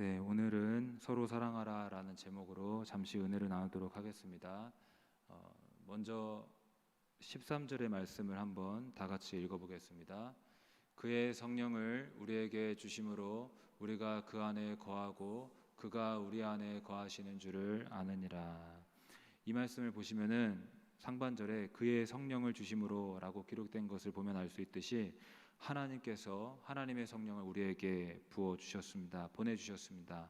네, 오늘은 서로 사랑하라라는 제목으로 잠시 은혜를 나누도록 하겠습니다. 먼저 13절의 말씀을 한번 다 같이 읽어보겠습니다. 그의 성령을 우리에게 주심으로 우리가 그 안에 거하고 그가 우리 안에 거하시는 줄을 아느니라. 이 말씀을 보시면은 상반절에 그의 성령을 주심으로라고 기록된 것을 보면 알 수 있듯이 하나님께서 하나님의 성령을 우리에게 부어 주셨습니다. 보내 주셨습니다.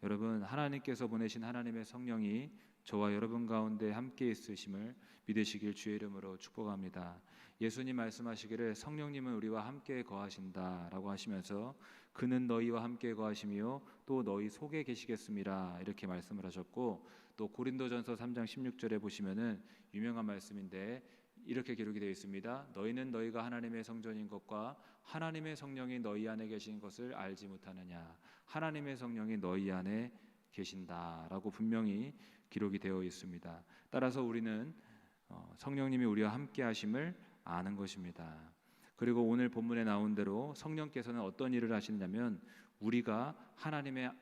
여러분, 하나님께서 보내신 하나님의 성령이 저와 여러분 가운데 함께 있으심을 믿으시길 주의 이름으로 축복합니다. 예수님 말씀하시기를 성령님은 우리와 함께 거하신다라고 하시면서 그는 너희와 함께 거하시며 또 너희 속에 계시겠습니다 이렇게 말씀을 하셨고, 또 고린도전서 3장 16절에 보시면은 유명한 말씀인데 이렇게 기록이 되어 있습니다. 너희는 너희가 하나님의 성전인 것과 하나님의 성령이 너희 안에 계신 것을 알지 못하느냐. 하나님의 성령이 너희 안에 계신다라고 분명히 기록이 되어 있습니다. 따라서 우리는 성령님이 우리와 함께 하심을 아는 것입니다. 그리고 오늘 본문에 나온 대로 성령께서는 어떤 일을 하시냐면 우리가 하나님의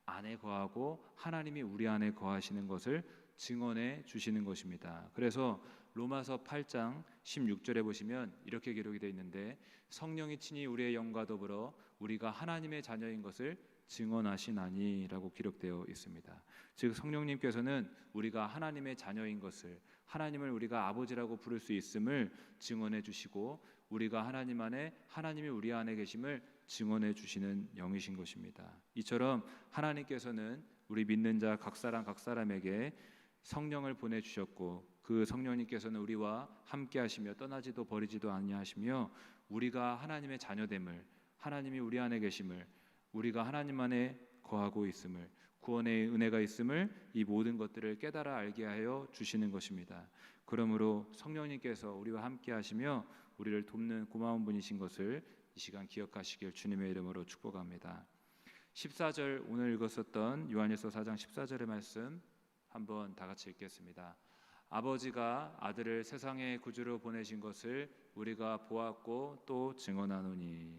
안에 거하고 하나님이 우리 안에 거하시는 것을 증언해 주시는 것입니다. 그래서 로마서 8장 16절에 보시면 이렇게 기록이 되어 있는데 성령이 친히 우리의 영과 더불어 우리가 하나님의 자녀인 것을 증언하시나니라고 기록되어 있습니다. 즉 성령님께서는 우리가 하나님의 자녀인 것을, 하나님을 우리가 아버지라고 부를 수 있음을 증언해 주시고 우리가 하나님 안에, 하나님이 우리 안에 계심을 증언해 주시는 영이신 것입니다. 이처럼 하나님께서는 우리 믿는 자 각 사람에게 성령을 보내주셨고 그 성령님께서는 우리와 함께 하시며 떠나지도 버리지도 아니하시며 우리가 하나님의 자녀됨을, 하나님이 우리 안에 계심을, 우리가 하나님 안에 거하고 있음을, 구원의 은혜가 있음을, 이 모든 것들을 깨달아 알게 하여 주시는 것입니다. 그러므로 성령님께서 우리와 함께 하시며 우리를 돕는 고마운 분이신 것을 이 시간 기억하시길 주님의 이름으로 축복합니다. 14절 오늘 읽었었던 요한일서 4장 14절의 말씀 한번 다 같이 읽겠습니다. 아버지가 아들을 세상의 구주로 보내신 것을 우리가 보았고 또 증언하노니.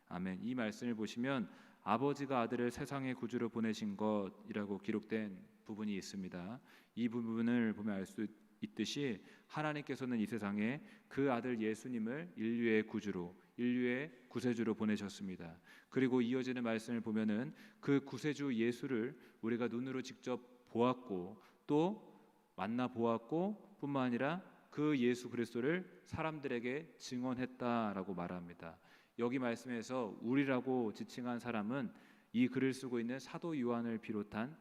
아멘. 이 말씀을 보시면 아버지가 아들을 세상의 구주로 보내신 것이라고 기록된 부분이 있습니다. 이 부분을 보면 알 수 있듯이 하나님께서는 이 세상에 그 아들 예수님을 인류의 구주로, 인류의 구세주로 보내셨습니다. 그리고 이어지는 말씀을 보면은 그 구세주 예수를 우리가 눈으로 직접 보았고 또 만나 보았고 뿐만 아니라 그 예수 그리스도를 사람들에게 증언했다라고 말합니다. 여기 말씀에서 우리라고 지칭한 사람은 이 글을 쓰고 있는 사도 요한을 비롯한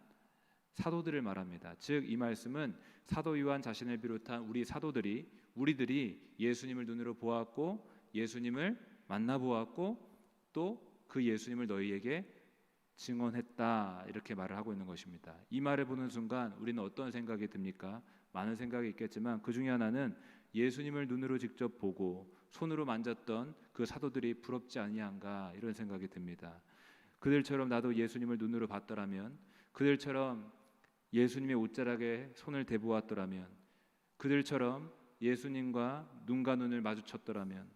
사도들을 말합니다. 즉 이 말씀은 사도 요한 자신을 비롯한 우리들이 예수님을 눈으로 보았고 예수님을 만나 보았고 또 그 예수님을 너희에게 증언했다 이렇게 말을 하고 있는 것입니다. 이 말을 보는 순간 우리는 어떤 생각이 듭니까? 많은 생각이 있겠지만 그 중에 하나는 예수님을 눈으로 직접 보고 손으로 만졌던 그 사도들이 부럽지 아니한가 이런 생각이 듭니다. 그들처럼 나도 예수님을 눈으로 봤더라면, 그들처럼 예수님의 옷자락에 손을 대보았더라면, 그들처럼 예수님과 눈과 눈을 마주쳤더라면,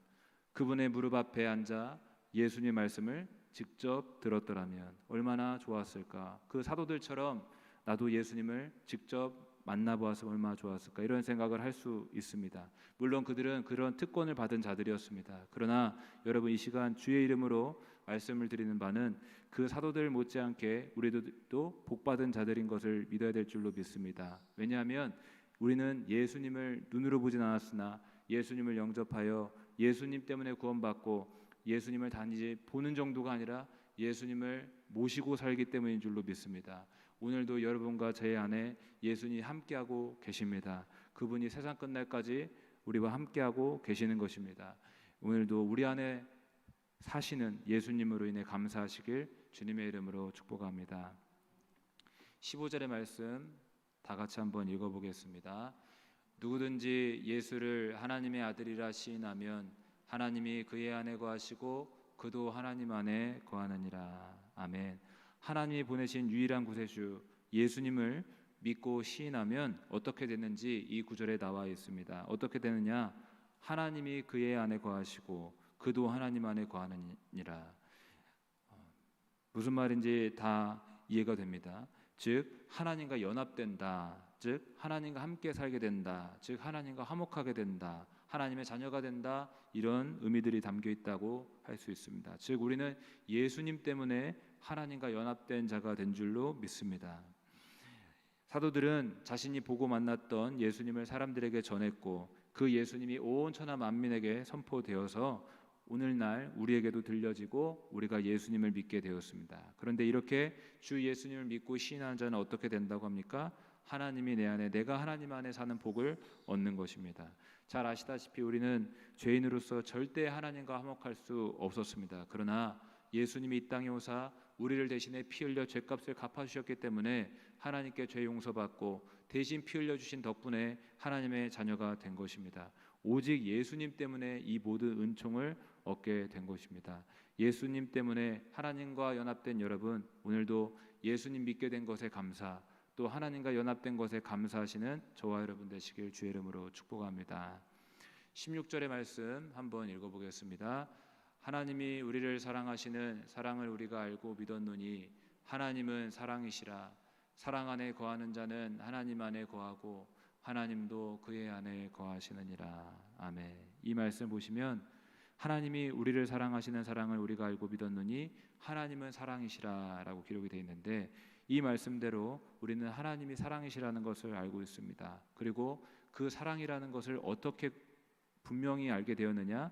그분의 무릎 앞에 앉아 예수님의 말씀을 직접 들었더라면 얼마나 좋았을까. 그 사도들처럼 나도 예수님을 직접 만나보아서 얼마나 좋았을까 이런 생각을 할 수 있습니다. 물론 그들은 그런 특권을 받은 자들이었습니다. 그러나 여러분 이 시간 주의 이름으로 말씀을 드리는 바는 그 사도들 못지않게 우리도 복받은 자들인 것을 믿어야 될 줄로 믿습니다. 왜냐하면 우리는 예수님을 눈으로 보진 않았으나 예수님을 영접하여 예수님 때문에 구원받고 예수님을 단지 보는 정도가 아니라 예수님을 모시고 살기 때문인 줄로 믿습니다. 오늘도 여러분과 제 안에 예수님이 함께하고 계십니다. 그분이 세상 끝날까지 우리와 함께하고 계시는 것입니다. 오늘도 우리 안에 사시는 예수님으로 인해 감사하시길 주님의 이름으로 축복합니다. 15절의 말씀 다 같이 한번 읽어보겠습니다. 누구든지 예수를 하나님의 아들이라 시인하면 하나님이 그의 안에 거하시고 그도 하나님 안에 거하느니라. 아멘. 하나님이 보내신 유일한 구세주 예수님을 믿고 시인하면 어떻게 되는지 이 구절에 나와 있습니다. 어떻게 되느냐? 하나님이 그의 안에 거하시고 그도 하나님 안에 거하느니라. 무슨 말인지 다 이해가 됩니다. 즉 하나님과 연합된다, 즉 하나님과 함께 살게 된다, 즉 하나님과 화목하게 된다, 하나님의 자녀가 된다, 이런 의미들이 담겨 있다고 할 수 있습니다. 즉 우리는 예수님 때문에 하나님과 연합된 자가 된 줄로 믿습니다. 사도들은 자신이 보고 만났던 예수님을 사람들에게 전했고 그 예수님이 온 천하 만민에게 선포되어서 오늘날 우리에게도 들려지고 우리가 예수님을 믿게 되었습니다. 그런데 이렇게 주 예수님을 믿고 시인하는 자는 어떻게 된다고 합니까? 하나님이 내 안에, 내가 하나님 안에 사는 복을 얻는 것입니다. 잘 아시다시피 우리는 죄인으로서 절대 하나님과 화목할 수 없었습니다. 그러나 예수님이 이 땅에 오사 우리를 대신에 피 흘려 죄값을 갚아주셨기 때문에 하나님께 죄 용서받고 대신 피 흘려 주신 덕분에 하나님의 자녀가 된 것입니다. 오직 예수님 때문에 이 모든 은총을 얻게 된 것입니다. 예수님 때문에 하나님과 연합된 여러분, 오늘도 예수님 믿게 된 것에 감사, 또 하나님과 연합된 것에 감사하시는 저와 여러분 되시길 주의 이름으로 축복합니다. 16절의 말씀 한번 읽어보겠습니다. 하나님이 우리를 사랑하시는 사랑을 우리가 알고 믿었노니 하나님은 사랑이시라. 사랑 안에 거하는 자는 하나님 안에 거하고 하나님도 그의 안에 거하시느니라. 아멘. 이 말씀 보시면 하나님이 우리를 사랑하시는 사랑을 우리가 알고 믿었노니 하나님은 사랑이시라 라고 기록이 되어 있는데, 이 말씀대로 우리는 하나님이 사랑이시라는 것을 알고 있습니다. 그리고 그 사랑이라는 것을 어떻게 분명히 알게 되었느냐?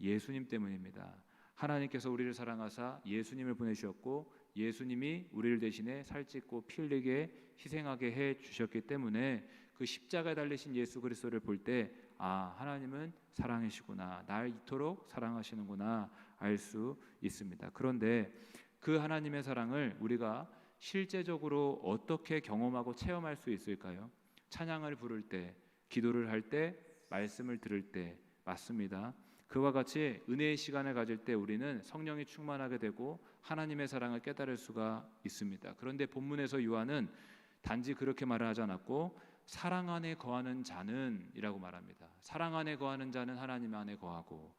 예수님 때문입니다. 하나님께서 우리를 사랑하사 예수님을 보내주셨고 예수님이 우리를 대신에 살찢고 피 흘리게 희생하게 해 주셨기 때문에 그 십자가에 달리신 예수 그리스도를 볼 때 하나님은 사랑이시구나, 날 이토록 사랑하시는구나 알 수 있습니다. 그런데 그 하나님의 사랑을 우리가 실제적으로 어떻게 경험하고 체험할 수 있을까요? 찬양을 부를 때, 기도를 할 때, 말씀을 들을 때, 맞습니다. 그와 같이 은혜의 시간을 가질 때 우리는 성령이 충만하게 되고 하나님의 사랑을 깨달을 수가 있습니다. 그런데 본문에서 요한은 단지 그렇게 말을 하지 않았고 사랑 안에 거하는 자는 이라고 말합니다. 사랑 안에 거하는 자는 하나님 안에 거하고,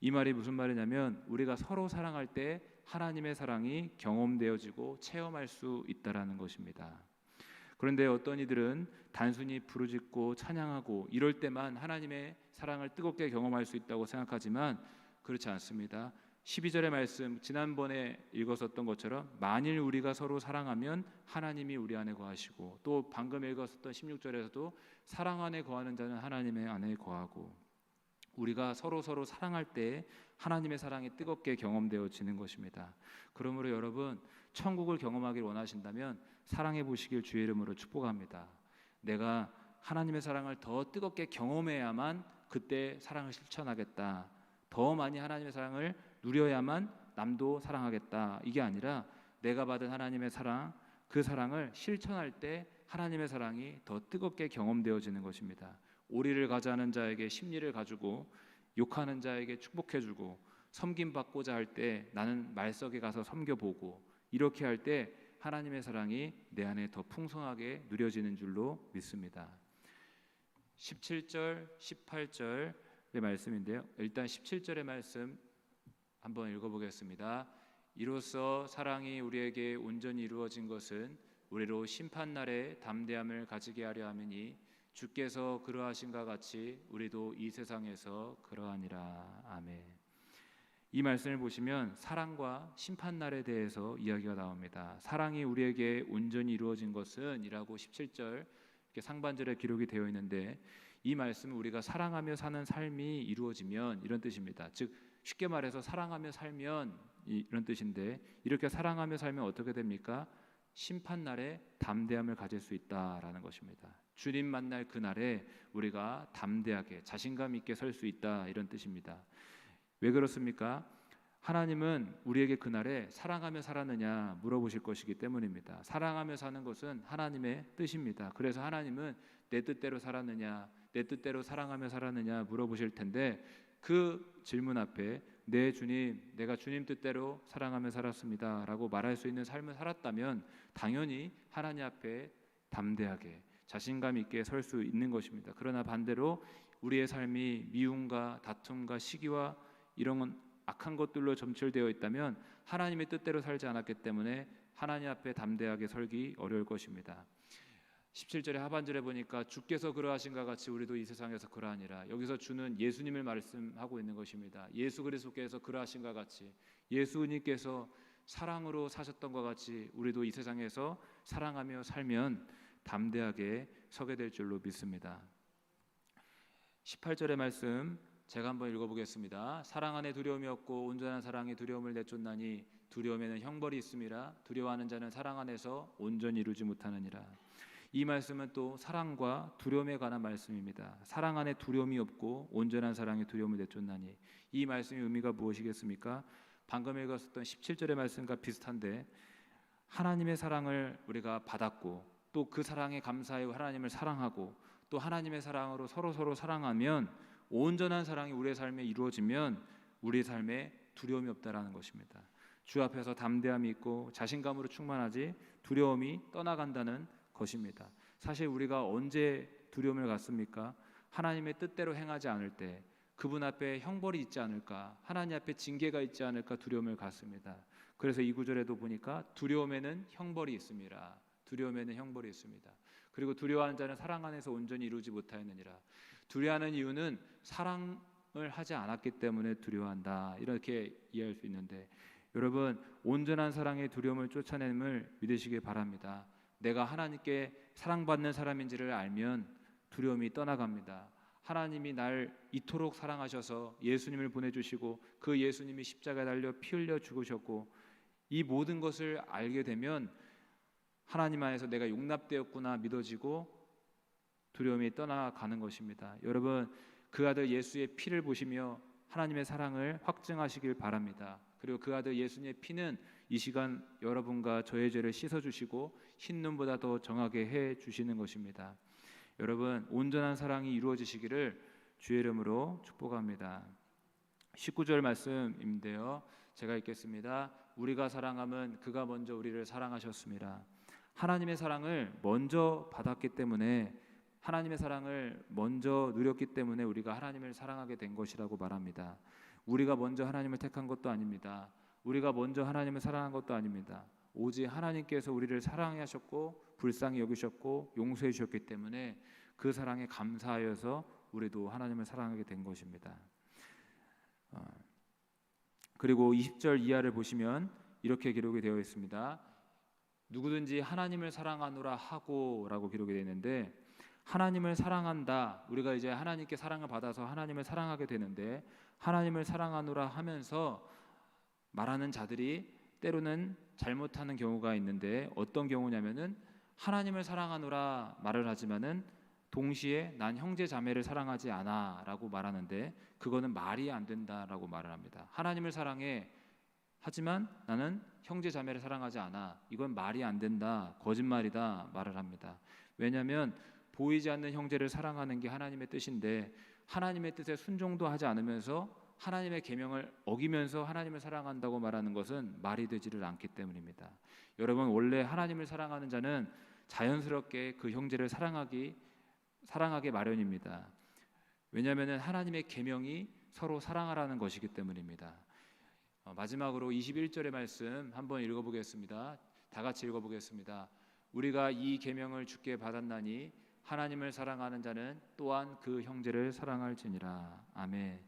이 말이 무슨 말이냐면 우리가 서로 사랑할 때 하나님의 사랑이 경험되어지고 체험할 수 있다라는 것입니다. 그런데 어떤 이들은 단순히 부르짖고 찬양하고 이럴 때만 하나님의 사랑을 뜨겁게 경험할 수 있다고 생각하지만 그렇지 않습니다. 12절의 말씀, 지난번에 읽었었던 것처럼 만일 우리가 서로 사랑하면 하나님이 우리 안에 거하시고, 또 방금 읽었었던 16절에서도 사랑 안에 거하는 자는 하나님의 안에 거하고, 우리가 서로 사랑할 때 하나님의 사랑이 뜨겁게 경험되어지는 것입니다. 그러므로 여러분, 천국을 경험하길 원하신다면 사랑해 보시길 주의 이름으로 축복합니다. 내가 하나님의 사랑을 더 뜨겁게 경험해야만 그때 사랑을 실천하겠다, 더 많이 하나님의 사랑을 누려야만 남도 사랑하겠다, 이게 아니라 내가 받은 하나님의 사랑, 그 사랑을 실천할 때 하나님의 사랑이 더 뜨겁게 경험되어지는 것입니다. 오리를 가자는 자에게 심리를 가지고 욕하는 자에게 축복해주고 섬김받고자 할 때 나는 말석에 가서 섬겨보고, 이렇게 할 때 하나님의 사랑이 내 안에 더 풍성하게 누려지는 줄로 믿습니다. 17절, 18절의 말씀인데요. 일단 17절의 말씀 한번 읽어보겠습니다. 이로써 사랑이 우리에게 온전히 이루어진 것은 우리로 심판날에 담대함을 가지게 하려 함이니 주께서 그러하신가 같이 우리도 이 세상에서 그러하니라. 아멘. 이 말씀을 보시면 사랑과 심판날에 대해서 이야기가 나옵니다. 사랑이 우리에게 온전히 이루어진 것은 이라고 17절 이렇게 상반절에 기록이 되어 있는데, 이 말씀은 우리가 사랑하며 사는 삶이 이루어지면 이런 뜻입니다. 즉 쉽게 말해서 사랑하며 살면 이런 뜻인데, 이렇게 사랑하며 살면 어떻게 됩니까? 심판날에 담대함을 가질 수 있다라는 것입니다. 주님 만날 그날에 우리가 담대하게 자신감 있게 설 수 있다, 이런 뜻입니다. 왜 그렇습니까? 하나님은 우리에게 그날에 사랑하며 살았느냐 물어보실 것이기 때문입니다. 사랑하며 사는 것은 하나님의 뜻입니다. 그래서 하나님은 내 뜻대로 살았느냐, 내 뜻대로 사랑하며 살았느냐 물어보실 텐데, 그 질문 앞에 네 주님, 내가 주님 뜻대로 사랑하며 살았습니다 라고 말할 수 있는 삶을 살았다면 당연히 하나님 앞에 담대하게 자신감 있게 설 수 있는 것입니다. 그러나 반대로 우리의 삶이 미움과 다툼과 시기와 이런 악한 것들로 점철되어 있다면 하나님의 뜻대로 살지 않았기 때문에 하나님 앞에 담대하게 설기 어려울 것입니다. 17절의 하반절에 보니까 주께서 그러하신가 같이 우리도 이 세상에서 그러하니라. 여기서 주는 예수님을 말씀하고 있는 것입니다. 예수 그리스도께서 그러하신가 같이, 예수님께서 사랑으로 사셨던 것 같이 우리도 이 세상에서 사랑하며 살면 담대하게 서게 될 줄로 믿습니다. 18절의 말씀 제가 한번 읽어보겠습니다. 사랑 안에 두려움이 없고 온전한 사랑이 두려움을 내쫓나니 두려움에는 형벌이 있음이라. 두려워하는 자는 사랑 안에서 온전히 이루지 못하느니라. 이 말씀은 또 사랑과 두려움에 관한 말씀입니다. 사랑 안에 두려움이 없고 온전한 사랑이 두려움을 내쫓나니, 이 말씀의 의미가 무엇이겠습니까? 방금 읽었었던 17절의 말씀과 비슷한데, 하나님의 사랑을 우리가 받았고 또 그 사랑에 감사하여 하나님을 사랑하고 또 하나님의 사랑으로 서로 사랑하면, 온전한 사랑이 우리의 삶에 이루어지면 우리의 삶에 두려움이 없다라는 것입니다. 주 앞에서 담대함이 있고 자신감으로 충만하지 두려움이 떠나간다는 것입니다. 사실 우리가 언제 두려움을 갖습니까? 하나님의 뜻대로 행하지 않을 때, 그분 앞에 형벌이 있지 않을까, 하나님 앞에 징계가 있지 않을까 두려움을 갖습니다. 그래서 이 구절에도 보니까 두려움에는 형벌이 있습니다. 두려움에는 형벌이 있습니다. 그리고 두려워하는 자는 사랑 안에서 온전히 이루지 못하였느니라. 두려워하는 이유는 사랑을 하지 않았기 때문에 두려워한다, 이렇게 이해할 수 있는데, 여러분, 온전한 사랑의 두려움을 쫓아냄을 믿으시기 바랍니다. 내가 하나님께 사랑받는 사람인지를 알면 두려움이 떠나갑니다. 하나님이 날 이토록 사랑하셔서 예수님을 보내주시고 그 예수님이 십자가에 달려 피 흘려 죽으셨고, 이 모든 것을 알게 되면 하나님 안에서 내가 용납되었구나 믿어지고 두려움이 떠나가는 것입니다. 여러분, 그 아들 예수의 피를 보시며 하나님의 사랑을 확증하시길 바랍니다. 그리고 그 아들 예수님의 피는 이 시간 여러분과 저의 죄를 씻어주시고 흰눈보다 더 정하게 해주시는 것입니다. 여러분, 온전한 사랑이 이루어지시기를 주의 이름으로 축복합니다. 19절 말씀인데요, 제가 읽겠습니다. 우리가 사랑함은 그가 먼저 우리를 사랑하셨습니다. 하나님의 사랑을 먼저 받았기 때문에, 하나님의 사랑을 먼저 누렸기 때문에 우리가 하나님을 사랑하게 된 것이라고 말합니다. 우리가 먼저 하나님을 택한 것도 아닙니다. 우리가 먼저 하나님을 사랑한 것도 아닙니다. 오직 하나님께서 우리를 사랑하셨고 불쌍히 여기셨고 용서해 주셨기 때문에 그 사랑에 감사하여서 우리도 하나님을 사랑하게 된 것입니다. 그리고 20절 이하를 보시면 이렇게 기록이 되어 있습니다. 누구든지 하나님을 사랑하노라 하고 라고 기록이 되어 있는데, 하나님을 사랑한다, 우리가 이제 하나님께 사랑을 받아서 하나님을 사랑하게 되는데, 하나님을 사랑하노라 하면서 말하는 자들이 때로는 잘못하는 경우가 있는데, 어떤 경우냐면은 하나님을 사랑하노라 말을 하지만은 동시에 난 형제 자매를 사랑하지 않아 라고 말하는데, 그거는 말이 안 된다라고 말을 합니다. 하나님을 사랑해 하지만 나는 형제 자매를 사랑하지 않아, 이건 말이 안 된다, 거짓말이다 말을 합니다. 왜냐하면 보이지 않는 형제를 사랑하는 게 하나님의 뜻인데, 하나님의 뜻에 순종도 하지 않으면서 하나님의 계명을 어기면서 하나님을 사랑한다고 말하는 것은 말이 되지를 않기 때문입니다. 여러분, 원래 하나님을 사랑하는 자는 자연스럽게 그 형제를 사랑하게 마련입니다. 왜냐하면 하나님의 계명이 서로 사랑하라는 것이기 때문입니다. 마지막으로 21절의 말씀 한번 읽어보겠습니다. 다 같이 읽어보겠습니다. 우리가 이 계명을 주께 받았나니 하나님을 사랑하는 자는 또한 그 형제를 사랑할지니라. 아멘.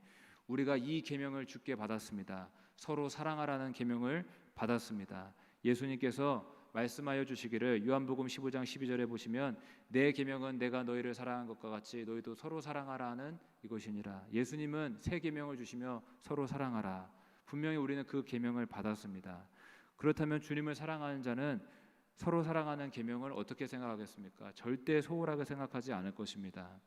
우리가 이 계명을 주께 받았습니다. 서로 사랑하라는 계명을 받았습니다. 예수님께서 말씀하여 주시기를 요한복음 15장 12절에 보시면 내 계명은 내가 너희를 사랑한 것과 같이 너희도 서로 사랑하라는 이것이니라. 예수님은 새 계명을 주시며 서로 사랑하라. 분명히 우리는 그 계명을 받았습니다. 그렇다면 주님을 사랑하는 자는 서로 사랑하는 계명을 어떻게 생각하겠습니까? 절대 소홀하게 생각하지 않을 것입니다.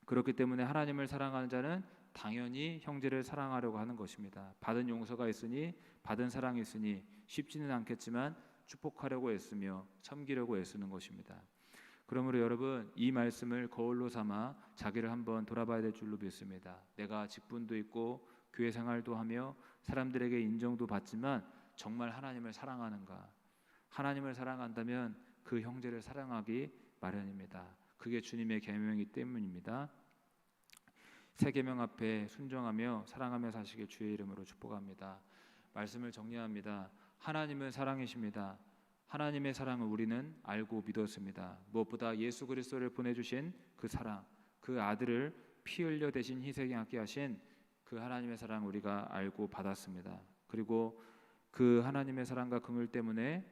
그렇기 때문에 하나님을 사랑하는 자는 당연히 형제를 사랑하려고 하는 것입니다. 받은 용서가 있으니, 받은 사랑이 있으니 쉽지는 않겠지만 축복하려고 애쓰며 섬기려고 애쓰는 것입니다. 그러므로 여러분, 이 말씀을 거울로 삼아 자기를 한번 돌아봐야 될 줄로 믿습니다. 내가 직분도 있고 교회 생활도 하며 사람들에게 인정도 받지만 정말 하나님을 사랑하는가? 하나님을 사랑한다면 그 형제를 사랑하기 마련입니다. 그게 주님의 계명이기 때문입니다. 새 계명 앞에 순종하며 사랑하며 사시길 주의 이름으로 축복합니다. 말씀을 정리합니다. 하나님은 사랑이십니다. 하나님의 사랑을 우리는 알고 믿었습니다. 무엇보다 예수 그리스도를 보내주신 그 사랑, 그 아들을 피 흘려 대신 희생하게 하신 그 하나님의 사랑 우리가 알고 받았습니다. 그리고 그 하나님의 사랑과 긍휼 때문에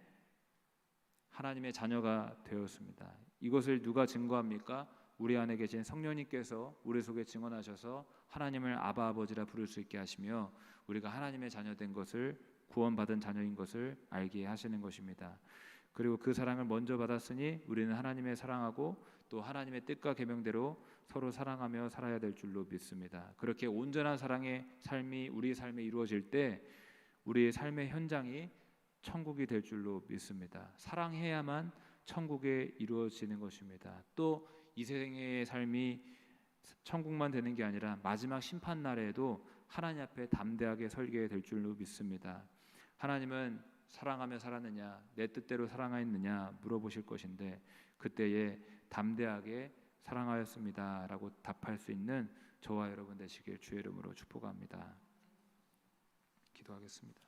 하나님의 자녀가 되었습니다. 이것을 누가 증거합니까? 우리 안에 계신 성령님께서 우리 속에 증언하셔서 하나님을 아바 아버지라 부를 수 있게 하시며 우리가 하나님의 자녀된 것을, 구원받은 자녀인 것을 알게 하시는 것입니다. 그리고 그 사랑을 먼저 받았으니 우리는 하나님의 사랑하고 또 하나님의 뜻과 계명대로 서로 사랑하며 살아야 될 줄로 믿습니다. 그렇게 온전한 사랑의 삶이 우리의 삶에 이루어질 때 우리의 삶의 현장이 천국이 될 줄로 믿습니다. 사랑해야만 천국에 이루어지는 것입니다. 또 이 세상의 삶이 천국만 되는 게 아니라 마지막 심판 날에도 하나님 앞에 담대하게 설게 될 줄로 믿습니다. 하나님은 사랑하며 살았느냐, 내 뜻대로 사랑하였느냐 물어보실 것인데 그때에 담대하게 사랑하였습니다 라고 답할 수 있는 저와 여러분 되시길 주의 이름으로 축복합니다. 기도하겠습니다.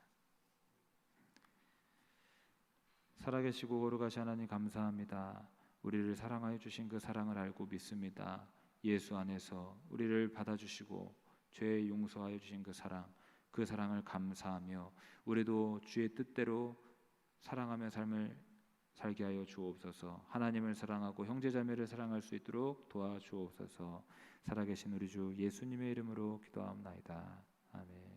살아계시고 거룩하신 하나님 감사합니다. 우리를 사랑하여 주신 그 사랑을 알고 믿습니다. 예수 안에서 우리를 받아주시고 죄 용서하여 주신 그 사랑을 감사하며 우리도 주의 뜻대로 사랑하며 삶을 살게 하여 주옵소서. 하나님을 사랑하고 형제자매를 사랑할 수 있도록 도와주옵소서. 살아계신 우리 주 예수님의 이름으로 기도하옵나이다. 아멘.